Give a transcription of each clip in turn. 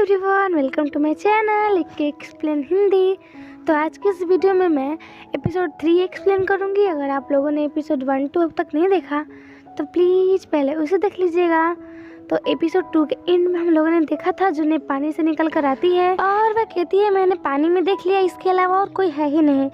Everyone, welcome to my channel K explain Hindi. तो आज के इस वीडियो में मैं एपिसोड 3 एक्सप्लेन करूंगी। अगर आप लोगों ने एपिसोड 1-2 अब तक नहीं देखा तो प्लीज़ पहले उसे देख लीजिएगा। तो एपिसोड 2 के एंड में हम लोगों ने देखा था जुन्ने पानी से निकल कर आती है और वह कहती है मैंने पानी में देख लिया, इसके अलावा और कोई है ही नहीं।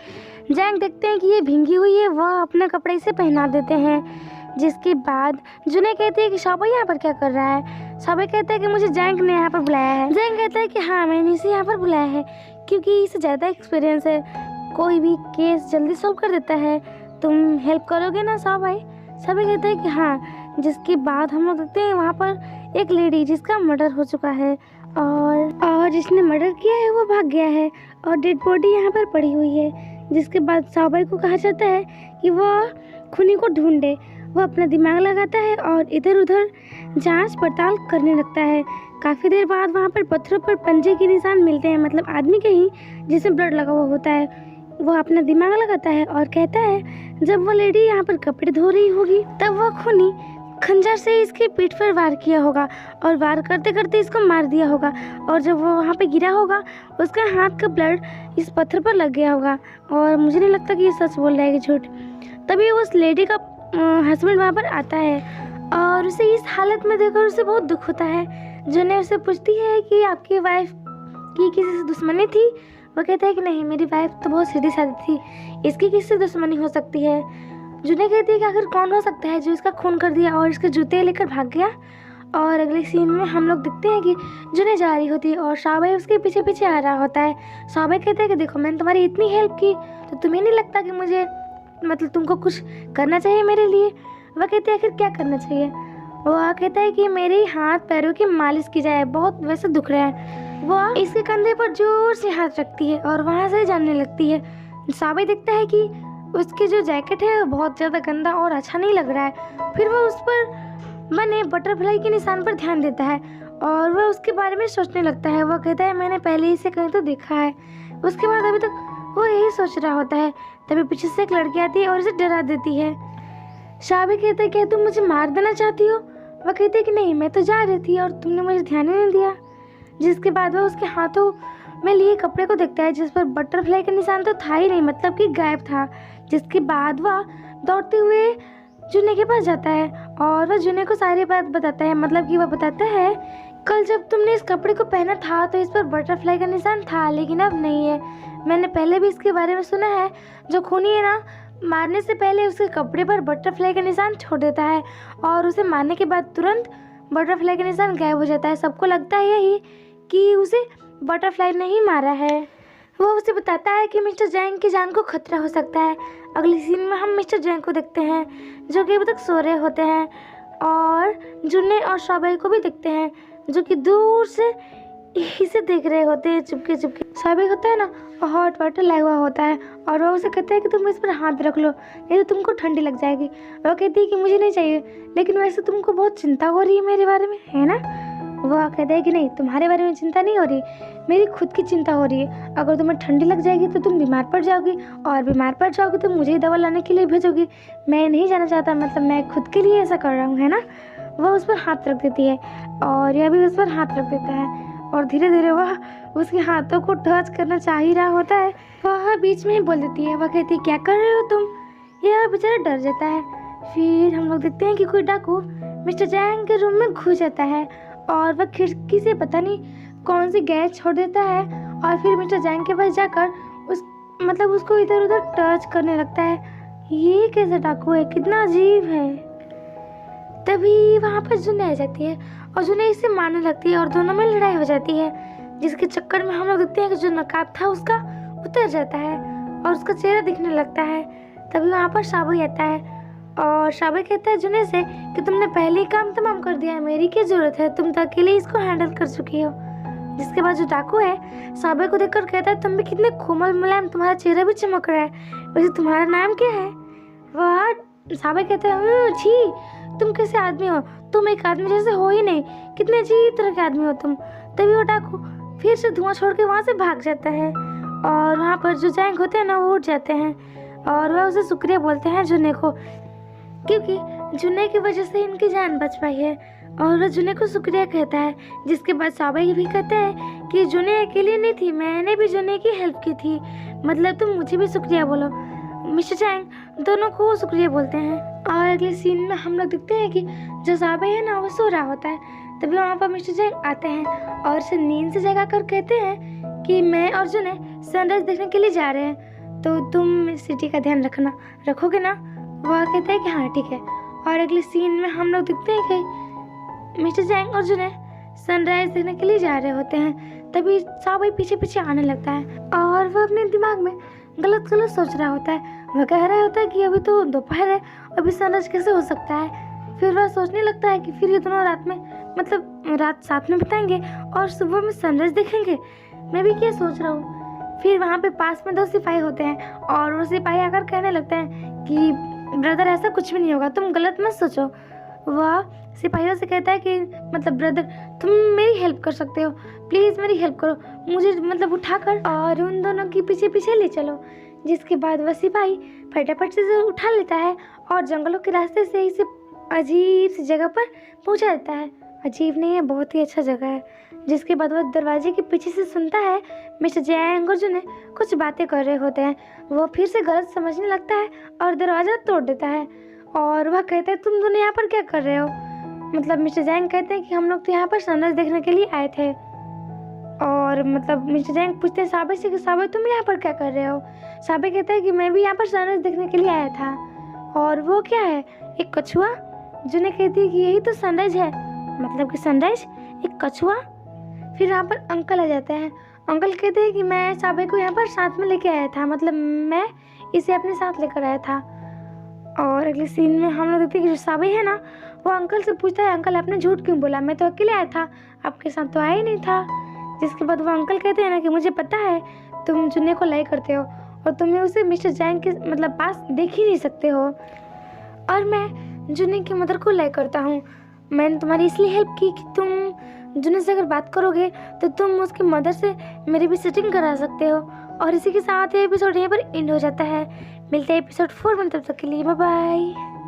जैंग देखते हैं कि ये भींगी हुई है, वह अपने कपड़े से पहना देते हैं। जिसके बाद जुने कहती है कि शाबा यहाँ पर क्या कर रहा है। शाबा कहता है कि मुझे जैंग ने यहाँ पर बुलाया है। जैंग कहता है कि हाँ, मैंने इसे यहाँ पर बुलाया है क्योंकि इसे ज़्यादा एक्सपीरियंस है, कोई भी केस जल्दी सॉल्व कर देता है। तुम हेल्प करोगे ना शाबा? शाबा कहता है कि हाँ। जिसके बाद हम लोग देखते हैं वहाँ पर एक लेडी जिसका मर्डर हो चुका है और जिसने मर्डर किया है वो भाग गया है और डेड बॉडी यहाँ पर पड़ी हुई है। जिसके बाद शाबा को कहा जाता है कि वह खूनी को ढूंढे। वह अपना दिमाग लगाता है और इधर उधर जांच पड़ताल करने लगता है। काफ़ी देर बाद वहाँ पर पत्थरों पर पंजे के निशान मिलते हैं, मतलब आदमी के ही जिसमें ब्लड लगा हुआ होता है। वह अपना दिमाग लगाता है और कहता है जब वो लेडी यहाँ पर कपड़े धो रही होगी तब वह खूनी खंजर से इसकी पीठ पर वार किया होगा और वार करते करते इसको मार दिया होगा। और जब वो वहाँ पे गिरा होगा उसका हाथ का ब्लड इस पत्थर पर लग गया होगा। और मुझे नहीं लगता कि ये सच बोल रहा है कि झूठ। तभी उस लेडी का हस्बैंड वहाँ पर आता है और उसे इस हालत में देखकर उसे बहुत दुख होता है। जुने उससे पूछती है कि आपकी वाइफ की किसी से दुश्मनी थी। वो कहता है कि नहीं, मेरी वाइफ तो बहुत सीधी सादी थी, इसकी किससे दुश्मनी हो सकती है। जुने कहती है कि आखिर कौन हो सकता है जो इसका खून कर दिया और इसके जूते लेकर भाग गया। और अगले सीन में हम लोग देखते हैं कि जुने जा रही होती है और शाबा उसके पीछे पीछे आ रहा होता है। शाबा कहता है कि देखो, मैंने तुम्हारी इतनी हेल्प की तो तुम्हें नहीं लगता कि मुझे तुमको कुछ करना चाहिए मेरे लिए। वह कहते हैं आखिर क्या करना चाहिए। वह कहता है कि मेरे हाथ पैरों की मालिश की जाए, बहुत वैसे दुख रहा है। वह इसके कंधे पर जोर से हाथ रखती है और वहाँ से जानने लगती है। शाबा देखता है कि उसकी जो जैकेट है वो बहुत ज़्यादा गंदा और अच्छा नहीं लग रहा है। फिर वह उस पर बने बटरफ्लाई के निशान पर ध्यान देता है और वह उसके बारे में सोचने लगता है। वह कहता है मैंने पहले इसे कहीं तो देखा है। उसके बाद अभी तक वो यही सोच रहा होता है। तभी पीछे से एक लड़की आती है और उसे डरा देती है। शाबा कहता है क्या तुम मुझे मार देना चाहती हो। वह कहती है कि नहीं, मैं तो जा रही थी और तुमने मुझे ध्यान ही नहीं दिया। जिसके बाद वह उसके हाथों में लिए कपड़े को देखता है जिस पर बटरफ्लाई का निशान तो था ही नहीं, मतलब कि गायब था। जिसके बाद वह दौड़ते हुए जुने के पास जाता है और वह जुने को सारी बात बताता है। मतलब कि वह बताता है कल जब तुमने इस कपड़े को पहना था तो इस पर बटरफ्लाई का निशान था, लेकिन अब नहीं है। मैंने पहले भी इसके बारे में सुना है, जो खूनी है ना, मारने से पहले उसके कपड़े पर बटरफ्लाई का निशान छोड़ देता है और उसे मारने के बाद तुरंत बटरफ्लाई का निशान गायब हो जाता है। सबको लगता है यही कि उसे बटरफ्लाई ने ही मारा है। वो उसे बताता है कि मिस्टर जैंग की जान को खतरा हो सकता है। अगले सीन में हम मिस्टर जैंग को देखते हैं जो कि अभी तक सो रहे होते हैं और जुन्ने और शाबा को भी देखते हैं जो कि दूर से इसे देख रहे होते हैं चुपके चुपके। शाबा होता है ना, हॉट वाटर लगा हुआ होता है और वो उसे कहता है कि तुम इस पर हाथ रख लो, नहीं तो तुमको ठंडी लग जाएगी। वो कहती है कि मुझे नहीं चाहिए, लेकिन वैसे तुमको बहुत चिंता हो रही है मेरे बारे में, है ना। वह कहता है कि नहीं, तुम्हारे बारे में चिंता नहीं हो रही, मेरी खुद की चिंता हो रही है। अगर तुम्हें ठंडी लग जाएगी तो तुम बीमार पड़ जाओगी और बीमार पड़ जाओगी तो मुझे ही दवा लाने के लिए भेजोगी। मैं नहीं जाना चाहता, मतलब मैं खुद के लिए ऐसा कर रहा हूँ, है ना। वह उस पर हाथ रख देती है और यह भी उस पर हाथ रख देता है और धीरे धीरे वह उसके हाथों को टच करना चाह ही रहा होता है। वह बीच में ही बोल देती है। वह कहती है क्या कर रहे हो तुम। यह बेचारा डर जाता है। फिर हम लोग देखते हैं कि कोई डाकू मिस्टर जैंग के रूम में घुस जाता है और वह खिड़की से पता नहीं कौन सी गैस छोड़ देता है और फिर मिस्टर जैंग के पास जाकर उसको इधर उधर टच करने लगता है। ये कैसा डाकू है, कितना अजीब है। तभी वहाँ पर जुने आ जाती है और जुने इसे मारने लगती है और दोनों में लड़ाई हो जाती है। जिसके चक्कर में हम लोग देखते हैं कि जो नकाब था उसका उतर जाता है और उसका चेहरा दिखने लगता है। तभी वहाँ पर शाबा आता है और शाबा कहता है जुने से कि तुमने पहले ही काम तमाम कर दिया है, मेरी क्या जरूरत है, तुम तो अकेले इसको हैंडल कर चुकी हो। जिसके बाद जो डाकू है शाबा को देखकर कहता है तुम भी कितने कोमल मुलायम, तुम्हारा चेहरा भी चमक रहा है, वैसे तुम्हारा नाम क्या है। वह शाबा कहता है छी, तुम कैसे आदमी हो, तुम एक आदमी जैसे हो ही नहीं, कितने अजीब तरह के आदमी हो तुम। तभी वो डाकू फिर से धुआं छोड़ के वहाँ से भाग जाता है और वहाँ पर जो जैंग होते हैं ना वो उठ जाते हैं और वह उसे शुक्रिया बोलते हैं जुन्ने को, क्योंकि जुन्ने की वजह से इनकी जान बच पाई है। और जुने को शुक्रिया कहता है, जिसके बाद साबे भी कहता है कि जुने अकेली नहीं थी, मैंने भी जुने की हेल्प की थी, मतलब तुम मुझे भी शुक्रिया बोलो। मिस्टर चैंग दोनों को शुक्रिया बोलते हैं। और अगले सीन में हम लोग देखते हैं कि जो साबे है ना वो सो रहा होता है, तभी वहाँ पर मिस्टर चैंग आते हैं और उसे नींद से जगा कर कहते हैं कि मैं और जुने सनराइज देखने के लिए जा रहे हैं, तो तुम सिटी का ध्यान रखोगे ना। वह कहता है कि हाँ ठीक है। और अगले सीन में हम लोग देखते हैं कि मिस्टर चैंग और जुने सनराइज देखने के लिए जा रहे होते हैं, तभी साबे पीछे पीछे आने लगता है और वह अपने दिमाग में गलत सोच रहा होता है। वह कह रहा होता है कि अभी तो दोपहर है, अभी सनराइज कैसे हो सकता है। फिर वह सोचने लगता है कि फिर ये दोनों रात साथ में बिताएंगे और सुबह में सनराइज देखेंगे। मैं भी क्या सोच रहा हूँ। फिर वहाँ पे पास में 2 सिपाही होते हैं और वो सिपाही आकर कहने लगते हैं कि ब्रदर ऐसा कुछ भी नहीं होगा, तुम गलत मत सोचो। वह सिपाहियों से कहता है कि ब्रदर तुम मेरी हेल्प कर सकते हो, प्लीज़ मेरी हेल्प करो, मुझे उठाकर और उन दोनों के पीछे पीछे ले चलो। जिसके बाद वह सिपाही फटाफट से उठा लेता है और जंगलों के रास्ते से इसे अजीब सी जगह पर पहुंचा देता है। अजीब नहीं है, बहुत ही अच्छा जगह है। जिसके बाद वह दरवाजे के पीछे से सुनता है मिस्टर चैंग और जुने कुछ बातें कर रहे होते हैं। वो फिर से गलत समझने लगता है और दरवाज़ा तोड़ देता है और वह कहता है तुम दोनों यहाँ पर क्या कर रहे हो। मिस्टर चैंग कहते हैं कि हम लोग तो यहाँ पर सनराइज देखने के लिए आए थे। और मिस्टर चैंग पूछते हैं साबे से कि साबे तुम यहाँ पर क्या कर रहे हो। साबे कहता है कि मैं भी यहाँ पर सनराइज देखने के लिए आया था। और वो क्या है, एक कछुआ। जुने कहती है कि यही तो सनराइज है, कि सनराइज एक कछुआ। फिर यहाँ पर अंकल आ जाते हैं। अंकल कहते हैं कि मैं साबे को यहाँ पर साथ में लेके आया था, मैं इसे अपने साथ लेकर आया था। और अगले सीन में हम लोग देखते हैं कि जो साबे है ना वो अंकल से पूछता है अंकल आपने झूठ क्यों बोला, मैं तो अकेले आया था, आपके साथ तो आया ही नहीं था। जिसके बाद वो अंकल कहते हैं ना कि मुझे पता है तुम जुन्ने को लाइक करते हो और तुम्हें उसे मिस्टर चैंग के पास देख ही नहीं सकते हो, और मैं जुन्ने की मदर को लाइक करता हूँ। मैंने तुम्हारी इसलिए हेल्प की कि तुम जुन्ने से अगर बात करोगे तो तुम उसकी मदर से मेरी भी सेटिंग करा सकते हो। और इसी के साथ ये एपिसोड यहीं पर एंड हो जाता है। मिलते हैं एपिसोड 4 में, तब तक के लिए बाय बाय।